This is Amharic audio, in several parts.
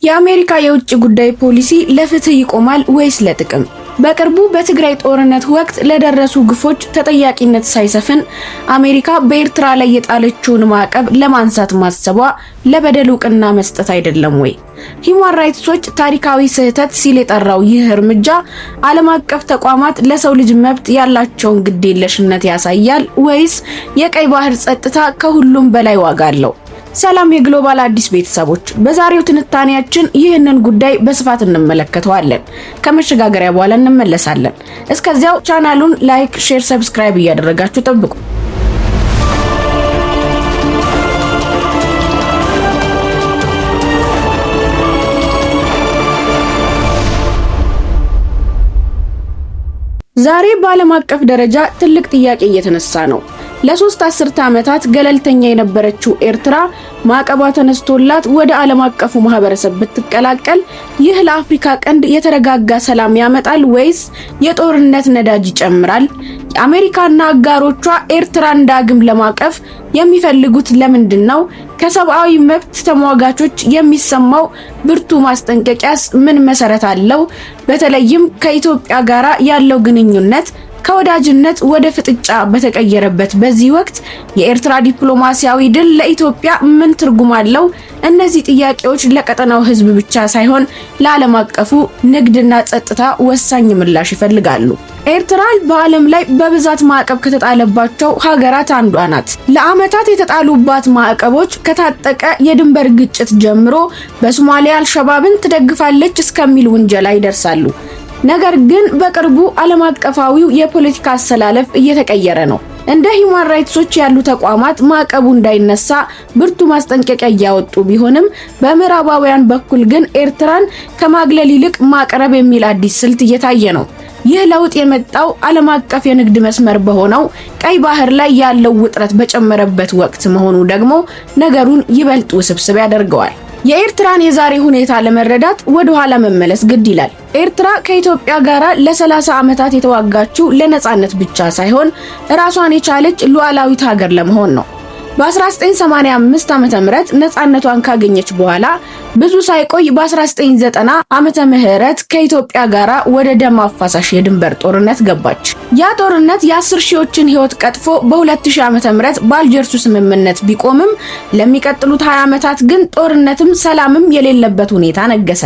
የአሜሪካ የውጭ ጉዳይ ፖሊሲ ለፍትህ ይቆማል ወይስ ለጥቅም? በቅርቡ በትግራይ ጦርነት ወቅት ለደረሱ ግፎች ተጠያቂነት ሳይሰፍን አሜሪካ በኤርትራ ላይ የጣለችውን ማዕቀብ ለማንሳት ማሰቧ ለበደል ዕውቅና መስጠት አይደለም ወይ? ሂውማን ራይትስ ዎች ታሪካዊ ስህተት ሲል የጠራው ይህ እርምጃ ዓለም አቀፍ ተቋማት ለሰው ልጅ መብት ያላቸውን ግዴለሽነት ያሳያል ወይስ የቀይ ባህር ጸጥታ ከሁሉም በላይ ዋጋ አለው? ሰላም የግሎባል አዲስ ቤተሰቦች፣ በዛሬው ትንታኔያችን ይህንን ጉዳይ በስፋት እንመለከተዋለን። ከመሸጋገሪያ በኋላ እንመለሳለን። እስከዚያው ቻናሉን ላይክ፣ ሼር፣ ሰብስክራይብ እያደረጋችሁ ጠብቁ። ዛሬ በዓለም አቀፍ ደረጃ ትልቅ ጥያቄ እየተነሳ ነው። ለሶስት አስርተ ዓመታት ገለልተኛ የነበረችው ኤርትራ ማዕቀቧ ተነስቶላት ወደ ዓለም አቀፉ ማህበረሰብ ብትቀላቀል ይህ ለአፍሪካ ቀንድ የተረጋጋ ሰላም ያመጣል ወይስ የጦርነት ነዳጅ ይጨምራል? አሜሪካና አጋሮቿ ኤርትራን ዳግም ለማቀፍ የሚፈልጉት ለምንድን ነው? ከሰብአዊ መብት ተሟጋቾች የሚሰማው ብርቱ ማስጠንቀቂያስ ምን መሰረት አለው? በተለይም ከኢትዮጵያ ጋራ ያለው ግንኙነት ከወዳጅነት ወደ ፍጥጫ በተቀየረበት በዚህ ወቅት የኤርትራ ዲፕሎማሲያዊ ድል ለኢትዮጵያ ምን ትርጉም አለው? እነዚህ ጥያቄዎች ለቀጠናው ሕዝብ ብቻ ሳይሆን ለዓለም አቀፉ ንግድና ጸጥታ ወሳኝ ምላሽ ይፈልጋሉ። ኤርትራ በዓለም ላይ በብዛት ማዕቀብ ከተጣለባቸው ሀገራት አንዷ ናት። ለዓመታት የተጣሉባት ማዕቀቦች ከታጠቀ የድንበር ግጭት ጀምሮ በሶማሊያ አልሸባብን ትደግፋለች እስከሚል ውንጀላ ይደርሳሉ። ነገር ግን በቅርቡ ዓለም አቀፋዊው የፖለቲካ አሰላለፍ እየተቀየረ ነው። እንደ ሂውማን ራይትስ ዎች ያሉ ተቋማት ማዕቀቡ እንዳይነሳ ብርቱ ማስጠንቀቂያ እያወጡ ቢሆንም በምዕራባውያን በኩል ግን ኤርትራን ከማግለል ይልቅ ማቅረብ የሚል አዲስ ስልት እየታየ ነው። ይህ ለውጥ የመጣው ዓለም አቀፍ የንግድ መስመር በሆነው ቀይ ባህር ላይ ያለው ውጥረት በጨመረበት ወቅት መሆኑ ደግሞ ነገሩን ይበልጥ ውስብስብ ያደርገዋል። የኤርትራን የዛሬ ሁኔታ ለመረዳት ወደ ኋላ መመለስ ግድ ይላል። ኤርትራ ከኢትዮጵያ ጋር ለ30 ዓመታት የተዋጋችው ለነጻነት ብቻ ሳይሆን ራሷን የቻለች ሉዓላዊት ሀገር ለመሆን ነው። በ1985 ዓመተ ምህረት ነጻነቷን ካገኘች በኋላ ብዙ ሳይቆይ በ1990 ዓመተ ምህረት ከኢትዮጵያ ጋር ወደ ደም አፋሳሽ የድንበር ጦርነት ገባች። ያ ጦርነት የ10 ሺዎችን ህይወት ቀጥፎ በ2000 ዓመተ ምህረት በአልጀርሱ ስምምነት ቢቆምም ለሚቀጥሉት 20 ዓመታት ግን ጦርነትም ሰላምም የሌለበት ሁኔታ ነገሰ።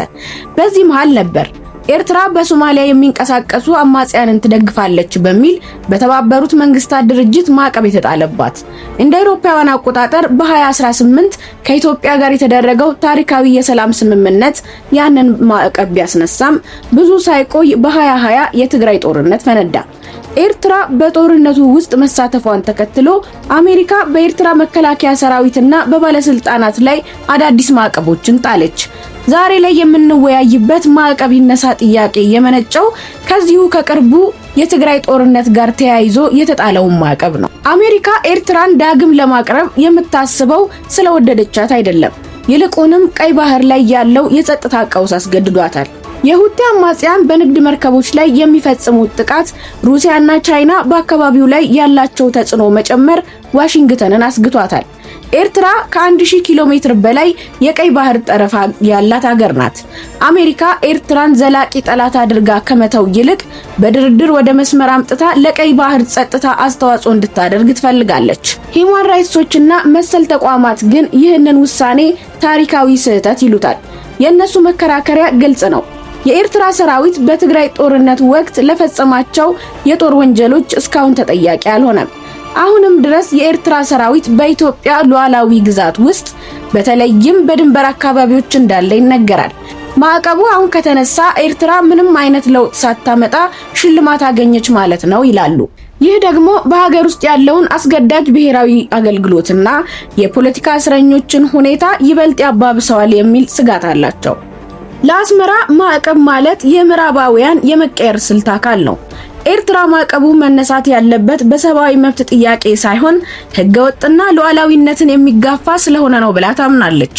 በዚህ መሃል ነበር ኤርትራ በሶማሊያ የሚንቀሳቀሱ አማጽያንን ትደግፋለች በሚል በተባበሩት መንግስታት ድርጅት ማዕቀብ የተጣለባት። እንደ አውሮፓውያን አቆጣጠር በ2018 ከኢትዮጵያ ጋር የተደረገው ታሪካዊ የሰላም ስምምነት ያንን ማዕቀብ ቢያስነሳም ብዙ ሳይቆይ በ2020 የትግራይ ጦርነት ፈነዳ። ኤርትራ በጦርነቱ ውስጥ መሳተፏን ተከትሎ አሜሪካ በኤርትራ መከላከያ ሰራዊትና በባለስልጣናት ላይ አዳዲስ ማዕቀቦችን ጣለች። ዛሬ ላይ የምንወያይበት ማዕቀብ ይነሳ ጥያቄ የመነጨው ከዚሁ ከቅርቡ የትግራይ ጦርነት ጋር ተያይዞ የተጣለው ማዕቀብ ነው። አሜሪካ ኤርትራን ዳግም ለማቅረብ የምታስበው ስለወደደቻት አይደለም። ይልቁንም ቀይ ባህር ላይ ያለው የጸጥታ ቀውስ አስገድዷታል። የሁቲ አማጽያን በንግድ መርከቦች ላይ የሚፈጽሙት ጥቃት፣ ሩሲያና ቻይና በአካባቢው ላይ ያላቸው ተጽዕኖ መጨመር ዋሽንግተንን አስግቷታል። ኤርትራ ከ1000 ኪሎ ሜትር በላይ የቀይ ባህር ጠረፍ ያላት ሀገር ናት። አሜሪካ ኤርትራን ዘላቂ ጠላት አድርጋ ከመተው ይልቅ በድርድር ወደ መስመር አምጥታ ለቀይ ባህር ጸጥታ አስተዋጽኦ እንድታደርግ ትፈልጋለች። ሂውማን ራይትስ ዎችና መሰል ተቋማት ግን ይህንን ውሳኔ ታሪካዊ ስህተት ይሉታል። የእነሱ መከራከሪያ ግልጽ ነው። የኤርትራ ሰራዊት በትግራይ ጦርነት ወቅት ለፈጸማቸው የጦር ወንጀሎች እስካሁን ተጠያቂ አልሆነም። አሁንም ድረስ የኤርትራ ሰራዊት በኢትዮጵያ ሉዓላዊ ግዛት ውስጥ በተለይም በድንበር አካባቢዎች እንዳለ ይነገራል። ማዕቀቡ አሁን ከተነሳ ኤርትራ ምንም አይነት ለውጥ ሳታመጣ ሽልማት አገኘች ማለት ነው ይላሉ። ይህ ደግሞ በሀገር ውስጥ ያለውን አስገዳጅ ብሔራዊ አገልግሎትና የፖለቲካ እስረኞችን ሁኔታ ይበልጥ ያባብሰዋል የሚል ስጋት አላቸው። ለአስመራ ማዕቀብ ማለት የምዕራባውያን የመቀየር ስልት አካል ነው። ኤርትራ ማዕቀቡ መነሳት ያለበት በሰብአዊ መብት ጥያቄ ሳይሆን ህገወጥና ሉዓላዊነትን የሚጋፋ ስለሆነ ነው ብላ ታምናለች።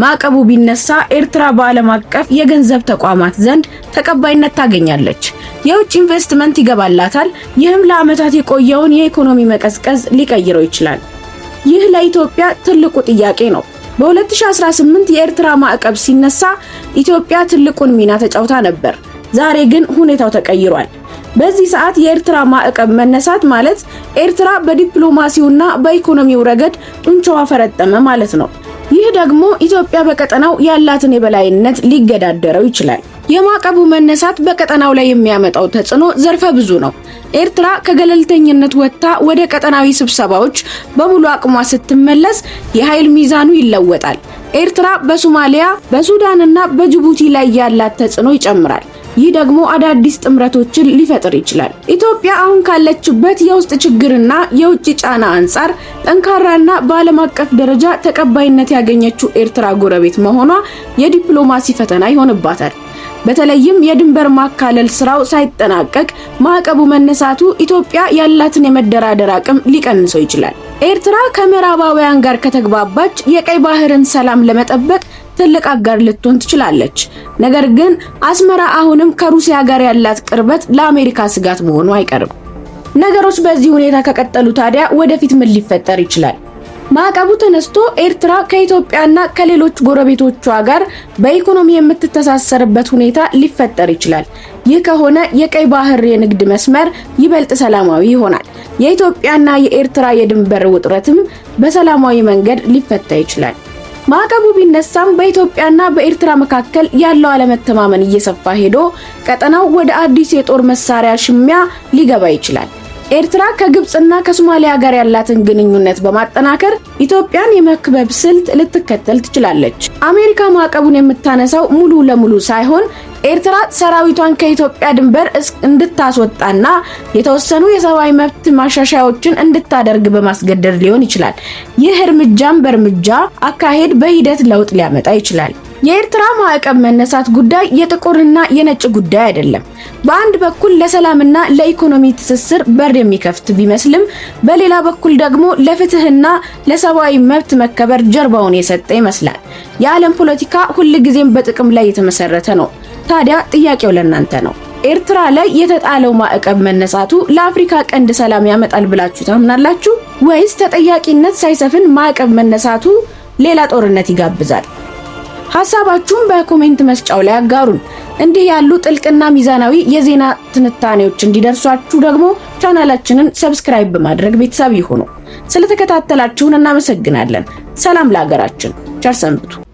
ማዕቀቡ ቢነሳ ኤርትራ በዓለም አቀፍ የገንዘብ ተቋማት ዘንድ ተቀባይነት ታገኛለች። የውጭ ኢንቨስትመንት ይገባላታል። ይህም ለዓመታት የቆየውን የኢኮኖሚ መቀዝቀዝ ሊቀይረው ይችላል። ይህ ለኢትዮጵያ ትልቁ ጥያቄ ነው። በ2018 የኤርትራ ማዕቀብ ሲነሳ ኢትዮጵያ ትልቁን ሚና ተጫውታ ነበር። ዛሬ ግን ሁኔታው ተቀይሯል። በዚህ ሰዓት የኤርትራ ማዕቀብ መነሳት ማለት ኤርትራ በዲፕሎማሲውና በኢኮኖሚው ረገድ ጡንቻዋ ፈረጠመ ማለት ነው። ይህ ደግሞ ኢትዮጵያ በቀጠናው ያላትን የበላይነት ሊገዳደረው ይችላል። የማዕቀቡ መነሳት በቀጠናው ላይ የሚያመጣው ተጽዕኖ ዘርፈ ብዙ ነው። ኤርትራ ከገለልተኝነት ወጥታ ወደ ቀጠናዊ ስብሰባዎች በሙሉ አቅሟ ስትመለስ የኃይል ሚዛኑ ይለወጣል። ኤርትራ በሶማሊያ፣ በሱዳንና በጅቡቲ ላይ ያላት ተጽዕኖ ይጨምራል። ይህ ደግሞ አዳዲስ ጥምረቶችን ሊፈጥር ይችላል። ኢትዮጵያ አሁን ካለችበት የውስጥ ችግርና የውጭ ጫና አንጻር ጠንካራና በዓለም አቀፍ ደረጃ ተቀባይነት ያገኘችው ኤርትራ ጎረቤት መሆኗ የዲፕሎማሲ ፈተና ይሆንባታል። በተለይም የድንበር ማካለል ስራው ሳይጠናቀቅ ማዕቀቡ መነሳቱ ኢትዮጵያ ያላትን የመደራደር አቅም ሊቀንሰው ይችላል። ኤርትራ ከምዕራባውያን ጋር ከተግባባች የቀይ ባህርን ሰላም ለመጠበቅ ትልቅ አጋር ልትሆን ትችላለች። ነገር ግን አስመራ አሁንም ከሩሲያ ጋር ያላት ቅርበት ለአሜሪካ ስጋት መሆኑ አይቀርም። ነገሮች በዚህ ሁኔታ ከቀጠሉ ታዲያ ወደፊት ምን ሊፈጠር ይችላል? ማዕቀቡ ተነስቶ ኤርትራ ከኢትዮጵያና ከሌሎች ጎረቤቶቿ ጋር በኢኮኖሚ የምትተሳሰርበት ሁኔታ ሊፈጠር ይችላል። ይህ ከሆነ የቀይ ባህር የንግድ መስመር ይበልጥ ሰላማዊ ይሆናል። የኢትዮጵያና የኤርትራ የድንበር ውጥረትም በሰላማዊ መንገድ ሊፈታ ይችላል። ማዕቀቡ ቢነሳም በኢትዮጵያና በኤርትራ መካከል ያለው አለመተማመን እየሰፋ ሄዶ ቀጠናው ወደ አዲስ የጦር መሳሪያ ሽሚያ ሊገባ ይችላል። ኤርትራ ከግብጽና ከሶማሊያ ጋር ያላትን ግንኙነት በማጠናከር ኢትዮጵያን የመክበብ ስልት ልትከተል ትችላለች። አሜሪካ ማዕቀቡን የምታነሳው ሙሉ ለሙሉ ሳይሆን ኤርትራ ሰራዊቷን ከኢትዮጵያ ድንበር እንድታስወጣና የተወሰኑ የሰብአዊ መብት ማሻሻያዎችን እንድታደርግ በማስገደድ ሊሆን ይችላል። ይህ እርምጃም በእርምጃ አካሄድ በሂደት ለውጥ ሊያመጣ ይችላል። የኤርትራ ማዕቀብ መነሳት ጉዳይ የጥቁርና የነጭ ጉዳይ አይደለም። በአንድ በኩል ለሰላምና ለኢኮኖሚ ትስስር በር የሚከፍት ቢመስልም በሌላ በኩል ደግሞ ለፍትህና ለሰብአዊ መብት መከበር ጀርባውን የሰጠ ይመስላል። የዓለም ፖለቲካ ሁልጊዜም በጥቅም ላይ የተመሰረተ ነው። ታዲያ ጥያቄው ለእናንተ ነው። ኤርትራ ላይ የተጣለው ማዕቀብ መነሳቱ ለአፍሪካ ቀንድ ሰላም ያመጣል ብላችሁ ታምናላችሁ? ወይስ ተጠያቂነት ሳይሰፍን ማዕቀብ መነሳቱ ሌላ ጦርነት ይጋብዛል? ሐሳባችሁን በኮሜንት መስጫው ላይ አጋሩን። እንዲህ ያሉ ጥልቅና ሚዛናዊ የዜና ትንታኔዎች እንዲደርሷችሁ ደግሞ ቻናላችንን ሰብስክራይብ በማድረግ ቤተሰብ ይሁኑ። ስለተከታተላችሁን እናመሰግናለን። ሰላም ለሀገራችን። ቸር ሰንብቱ።